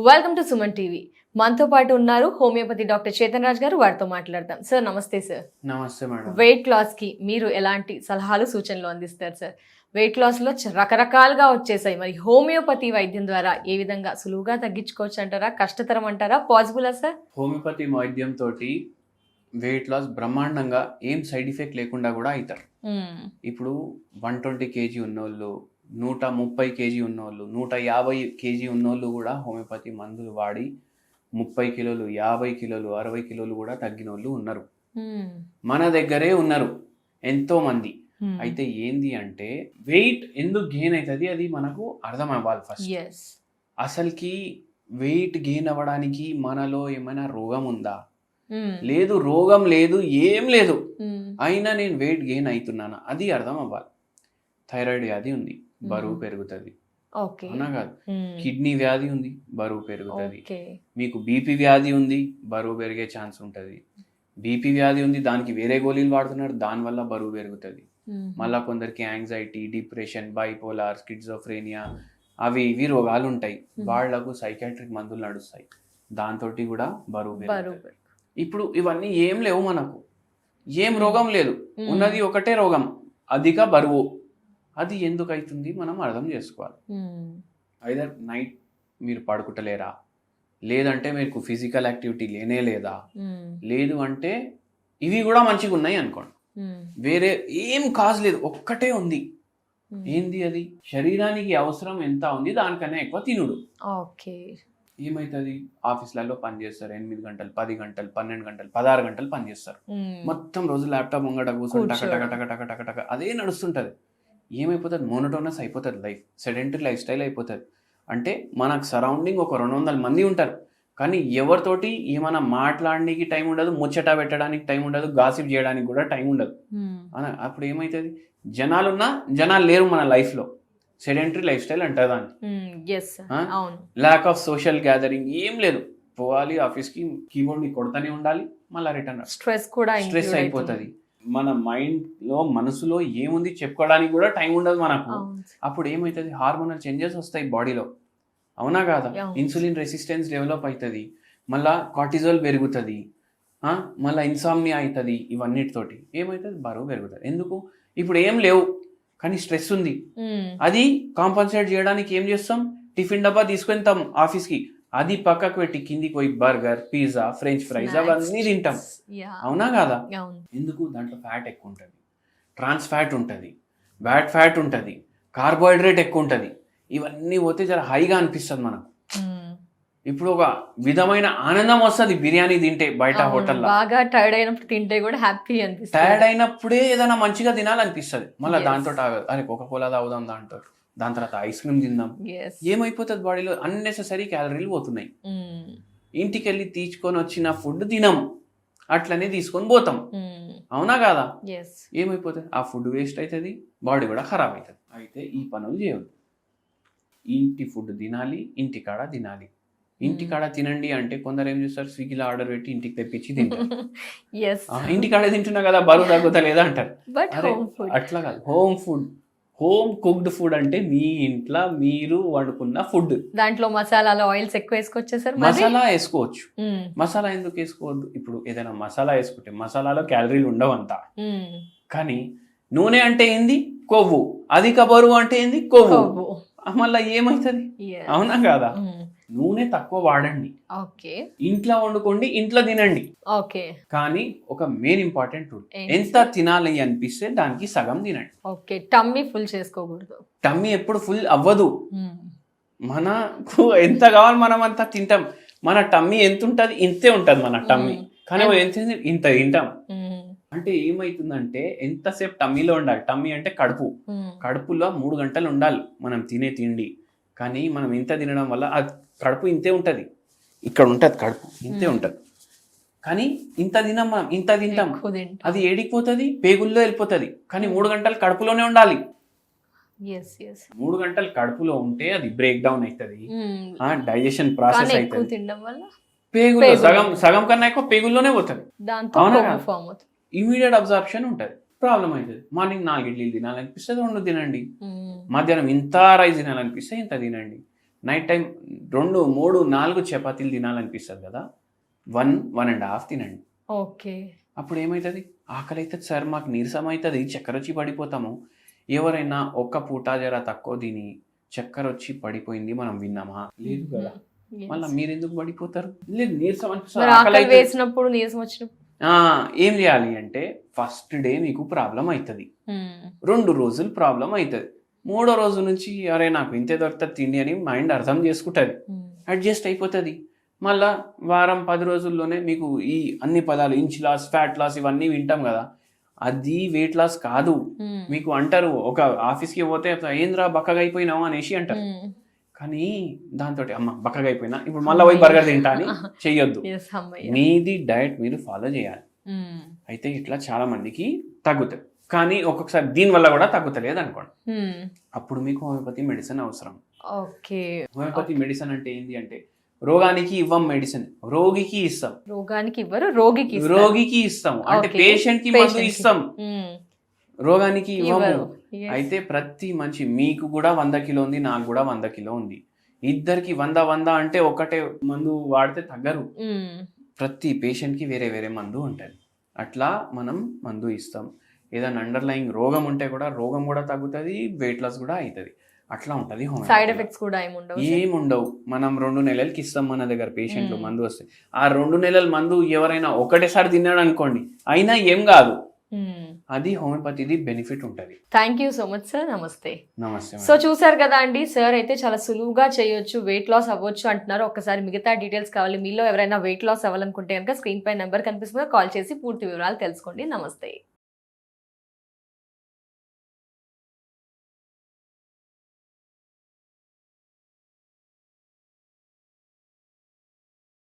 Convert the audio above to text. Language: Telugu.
Welcome to Suman TV. మనతో పాటు ఉన్నారు హోమియోపతి డాక్టర్ చేతన్ రాజ్ గారు. వారితో మాట్లాడదాం. సార్ నమస్తే సార్. నమస్తే మేడం. వెయిట్ లాస్ కి మీరు ఎలాంటి సలహాలు సూచనలు అందిస్తారు సార్? వెయిట్ లాస్ లో రకరకాలుగా వచ్చేసాయి, మరి హోమియోపతి వైద్యం ద్వారా ఏ విధంగా సులువుగా తగ్గించుకోవచ్చు అంటారా, కష్టతరం అంటారా, పాసిబులా సార్? హోమియోపతి వైద్యం తోటి వెయిట్ లాస్ బ్రహ్మాండంగా ఏం సైడ్ ఎఫెక్ట్ లేకుండా కూడా అవుతారు. ఇప్పుడు 120 కేజీ ఉన్నోళ్ళు, 130 కేజీ ఉన్నోళ్ళు, 150 కేజీ ఉన్నోళ్ళు కూడా హోమియోపతి మందులు వాడి 30 కిలోలు, 50 కిలోలు, 60 కిలోలు కూడా తగ్గిన వాళ్ళు ఉన్నారు. మన దగ్గరే ఉన్నారు ఎంతో మంది. అయితే ఏంది అంటే వెయిట్ ఎందుకు గెయిన్ అవుతుంది అది మనకు అర్థం అవ్వాలి ఫస్ట్. అసలుకి వెయిట్ గెయిన్ అవ్వడానికి మనలో ఏమైనా రోగం ఉందా? లేదు, రోగం లేదు, ఏం లేదు, అయినా నేను వెయిట్ గెయిన్ అవుతున్నానా అది అర్థం అవ్వాలి. థైరాయిడ్ వ్యాధి ఉంది, బరువు పెరుగుతుంది, అవునా కాదు? కిడ్నీ వ్యాధి ఉంది, బరువు పెరుగుతుంది. మీకు బీపీ వ్యాధి ఉంది, బరువు పెరిగే ఛాన్స్ ఉంటుంది. బీపీ వ్యాధి ఉంది, దానికి వేరే గోళీలు వాడుతున్నారు, దానివల్ల బరువు పెరుగుతుంది. మళ్ళా కొందరికి యాంగ్జైటీ, డిప్రెషన్, బైపోలార్, స్కిజోఫ్రేనియా అవి ఇవి రోగాలు ఉంటాయి. వాళ్లకు సైకాట్రిక్ మందులు నడుస్తాయి, దాంతో కూడా బరువు పెరుగుతుంది. ఇప్పుడు ఇవన్నీ ఏం లేవు, మనకు ఏం రోగం లేదు, ఉన్నది ఒకటే రోగం, అధిక బరువు. అది ఎందుకు అవుతుంది మనం అర్థం చేసుకోవాలి. ఐదర్ నైట్ మీరు పడుకుంటలేరా, లేదంటే మీకు ఫిజికల్ యాక్టివిటీ లేనే లేదా, లేదు అంటే ఇవి కూడా మంచిగా ఉన్నాయి అనుకోండి, వేరే ఏం కాజ్ లేదు, ఒక్కటే ఉంది. ఏంది అది? శరీరానికి అవసరం ఎంత ఉంది దానికన్నా ఎక్కువ తినుడు. ఏమైతుంది? ఆఫీసులలో పనిచేస్తారు 8 గంటలు, 10 గంటలు, 12 గంటలు, 16 గంటలు పనిచేస్తారు. మొత్తం రోజు ల్యాప్టాప్ ముంగట కూర్చొని టక అదే నడుస్తుంటది. ఏమైపోతుంది? మోనోటోనస్ అయిపోతుంది లైఫ్, సెడెంటరీ లైఫ్ స్టైల్ అయిపోతుంది. అంటే మనకు సరౌండింగ్ ఒక 200 మంది ఉంటారు, కానీ ఎవరితోటి ఏమైనా మాట్లాడడానికి టైం ఉండదు, ముచ్చట పెట్టడానికి టైం ఉండదు, గాసిప్ చేయడానికి కూడా టైం ఉండదు. అప్పుడు ఏమవుతుంది? జనాలు లేరు మన లైఫ్లో. సెడెంటరీ లైఫ్ స్టైల్ అంటారు దాన్ని. ల్యాక్ ఆఫ్ సోషల్ గ్యాదరింగ్ ఏం లేదు. పోవాలి ఆఫీస్కి, కీబోర్డ్ ని కొడతానే ఉండాలి, మళ్ళీ రిటర్న్. స్ట్రెస్ అయిపోతుంది. మన మైండ్ లో, మనసులో ఏముంది చెప్పుకోవడానికి కూడా టైం ఉండదు మనకు. అప్పుడు ఏమవుతుంది? హార్మోనల్ చేంజెస్ వస్తాయి బాడీలో, అవునా కాదా? ఇన్సులిన్ రెసిస్టెన్స్ డెవలప్ అవుతుంది, మళ్ళా కార్టిజోల్ పెరుగుతుంది, మళ్ళీ ఇన్సామ్నియా అవుతుంది. ఇవన్నిటితోటి ఏమవుతుంది? బరువు పెరుగుతుంది. ఎందుకు? ఇప్పుడు ఏం లేవు కానీ స్ట్రెస్ ఉంది. అది కాంపన్సేట్ చేయడానికి ఏం చేస్తాం? టిఫిన్ డబ్బా తీసుకెళ్తాం ఆఫీస్కి, అది పక్కకు పెట్టి కిందికి పోయి బర్గర్, పిజ్జా, ఫ్రెంచ్ ఫ్రైస్ అవన్నీ తింటాం, అవునా కాదా? ఎందుకు? దాంట్లో ఫ్యాట్ ఎక్కువ ఉంటుంది, ట్రాన్స్ ఫ్యాట్ ఉంటుంది, బ్యాడ్ ఫ్యాట్ ఉంటుంది, కార్బోహైడ్రేట్ ఎక్కువ ఉంటుంది. ఇవన్నీ పోతే జర హైగా అనిపిస్తుంది మనకు. ఇప్పుడు ఒక విధమైన ఆనందం వస్తుంది బిర్యానీ తింటే, బయట హోటల్లో బాగా టైర్డ్ అయినప్పుడు తింటే కూడా హ్యాపీ అనిపిస్తుంది. టైర్డ్ అయినప్పుడే ఏదైనా మంచిగా తినాలనిపిస్తుంది. మళ్ళీ దాంతో అరే కోకా-కోలా తాగుదాం, దాని తర్వాత ఐస్ క్రీమ్ తిందాం. ఏమైపోతుంది? బాడీలో అన్నెసెసరీ క్యాలరీలు పోతున్నాయి. ఇంటికి వెళ్ళి తీసుకొని వచ్చిన ఫుడ్ తినం, అట్లనే తీసుకొని పోతాం, అవునా కాదా? ఏమైపోతుంది? ఆ ఫుడ్ వేస్ట్ అవుతుంది, బాడీ కూడా ఖరాబ్ అవుతుంది. అయితే ఈ పనులు చేయవద్దు. ఇంటి ఫుడ్ తినాలి, ఇంటికాడ తినాలి. ఇంటికాడ తినండి అంటే కొందరు ఏం చేస్తారు? స్విగ్గీలో ఆర్డర్ పెట్టి ఇంటికి తెప్పించి తింటారు. ఇంటికాడ తింటున్నా కదా బరువు తగ్గుతలేదా అంటారు. అట్లా కాదు. Home food, home cooked food అంటే మీ ఇంట్లో మీరు వండుకున్న ఫుడ్. దాంట్లో మసాలాలు, ఆయిల్స్ ఎక్కువ వేసుకోవచ్చు. మసాలా వేసుకోవచ్చు. మసాలా ఎందుకు వేసుకోవద్దు? ఇప్పుడు ఏదైనా మసాలా వేసుకుంటే మసాలాలో క్యాలరీలు ఉండవంతా, కానీ నూనె అంటే ఏంది? కొవ్వు. అధిక బరువు అంటే ఏంది? కొవ్వు. మళ్ళీ ఏమవుతుంది? అవునా కాదా? నూనె తక్కువ వాడండి, ఇంట్లో వండుకోండి, ఇంట్లో తినండి. కానీ ఒక మెయిన్ ఇంపార్టెంట్ రూల్, ఎంత తినాలి అనిపిస్తే దానికి సగం తినండి. టమ్మీ ఫుల్ చేసుకోకూడదు. టమ్మీ ఎప్పుడు ఫుల్ అవ్వదు. మనకు ఎంత కావాలి మనం అంతా తింటాం. మన టమ్మీ ఎంత ఉంటుంది? ఇంతే ఉంటుంది మన టమ్మీ, కానీ ఎంత ఇంత తింటాం. అంటే ఏమైతుందంటే ఎంతసేపు టమ్మీలో ఉండాలి? టమ్మీ అంటే కడుపు, కడుపులో 3 గంటలు ఉండాలి మనం తినే తిండి. కానీ మనం ఇంత తినడం వల్ల అది కడుపు ఇంతే ఉంటుంది, ఇక్కడ ఉంటుంది కడుపు ఇంతే ఉంటుంది, కానీ ఇంత తినం మనం, ఇంత తింటాం. అది ఏడికిపోతుంది? పేగుల్లో వెళ్ళిపోతుంది. కానీ 3 గంటలు కడుపులోనే ఉండాలి. 3 గంటలు కడుపులో ఉంటే అది బ్రేక్ డౌన్ అవుతుంది, డైజెషన్ ప్రాసెస్ అవుతుంది. పేగుల్లో సగం కన్నా ఎక్కువ పేగుల్లోనే పోతుంది, ఇమీడియట్ అబ్జార్ప్షన్ ఉంటుంది. ప్రాబ్లం అవుతుంది. మార్నింగ్ 4 ఇడ్లీలు తినాలనిపిస్తే 2 తినండి, మధ్యాహ్నం ఇంత రైస్ తినాలనిపిస్తే ఇంత తినండి, నైట్ టైం 2, 3, 4 చపాతీలు తినాలనిపిస్తుంది కదా, 1.5 తినండి. ఓకే. అప్పుడు ఏమవుతుంది, ఆకలి అవుతుంది సార్, మాకు నీరసం అవుతుంది, చక్కెర వచ్చి పడిపోతాము. ఎవరైనా ఒక్క పూట జర తక్కువ తిని చక్కెర వచ్చి పడిపోయింది మనం విన్నామా? లేదు కదా. మళ్ళీ మీరు ఎందుకు పడిపోతారు? లేదు, నీరసం అనిపిస్తుంది, మరి ఆకలి ఆకలి అవుతుంది. వేసినప్పుడు నీరసం వచ్చినప్పుడు ఏం చేయాలి అంటే ఫస్ట్ డే మీకు ప్రాబ్లం అవుతుంది, 2 రోజులు ప్రాబ్లం అవుతుంది, 3వ రోజు నుంచి అరే నాకు ఇంతే దొరుకుతుంది తిండి అని మైండ్ అర్థం చేసుకుంటుంది, అడ్జస్ట్ అయిపోతుంది. మళ్ళా వారం 10 రోజుల్లోనే మీకు ఈ అన్ని పదాలు ఇంచ్ లాస్, ఫ్యాట్ లాస్ ఇవన్నీ వింటాం కదా, అది వెయిట్ లాస్ కాదు. మీకు అంటారు, ఒక ఆఫీస్కి పోతే ఏంద్రా బక్కగా అయిపోయినావు అనేసి అంటారు, కానీ దాంతో అమ్మ బక్కగా అయిపోయినా ఇప్పుడు మళ్ళీ పోయి బర్గర్ తింటా అని చెయ్యొద్దు. మీది డైట్ మీరు ఫాలో చేయాలి. అయితే ఇట్లా చాలా మందికి తగ్గుతాయి, కానీ ఒక్కొక్కసారి దీని వల్ల కూడా తగ్గుతలేదు అనుకోండి, అప్పుడు మీకు హోమియోపతి మెడిసిన్ అవసరం. ఓకే. హోమియోపతి మెడిసిన్ అంటే ఏంటి అంటే రోగానికి ఇవ్వం మెడిసిన్, రోగికి ఇస్తాం. రోగానికి ఇవ్వరు, రోగికి ఇస్తాం. అంటే పేషెంట్ కి మందు ఇస్తాం, రోగానికి ఇవ్వము. అయితే ప్రతి మనిషి, మీకు కూడా 100 కిలో ఉంది, నాకు కూడా 100 కిలో ఉంది, ఇద్దరికి 100 అంటే ఒకటే మందు వాడితే తగ్గరు. ప్రతి పేషెంట్ కి వేరే వేరే మందు ఉంటుంది. అట్లా మనం మందు ఇస్తాం. ఏదైనా అండర్లయింగ్ రోగం ఉంటే కూడా రోగం కూడా తగ్గుతుంది, వెయిట్ లాస్ కూడా అవుతుంది. అట్లా ఉంటుంది. సైడ్ ఎఫెక్ట్స్ కూడా ఏముండవు. మనం 2 నెలలకి ఇస్తాం మన దగ్గర పేషెంట్లు మందు వస్తే, ఆ 2 నెలల మందు ఎవరైనా ఒకటేసారి తిన్నాడు అనుకోండి అయినా ఏం కాదు. అది హోమియోపతిది బెనిఫిట్ ఉంటుంది. Thank you so much sir. నమస్తే. నమస్తే. సో చూసారు కదా అండి, సార్ అయితే చాలా సులువుగా చేయొచ్చు, వెయిట్ లాస్ అవ్వచ్చు అంటున్నారు. ఒకసారి మిగతా డీటెయిల్స్ కావాలి, మీలో ఎవరైనా వెయిట్ లాస్ అవ్వాలనుకుంటే కనుక స్క్రీన్ పై నెంబర్ కనిపిస్తుందో కాల్ చేసి పూర్తి వివరాలు తెలుసుకోండి. నమస్తే.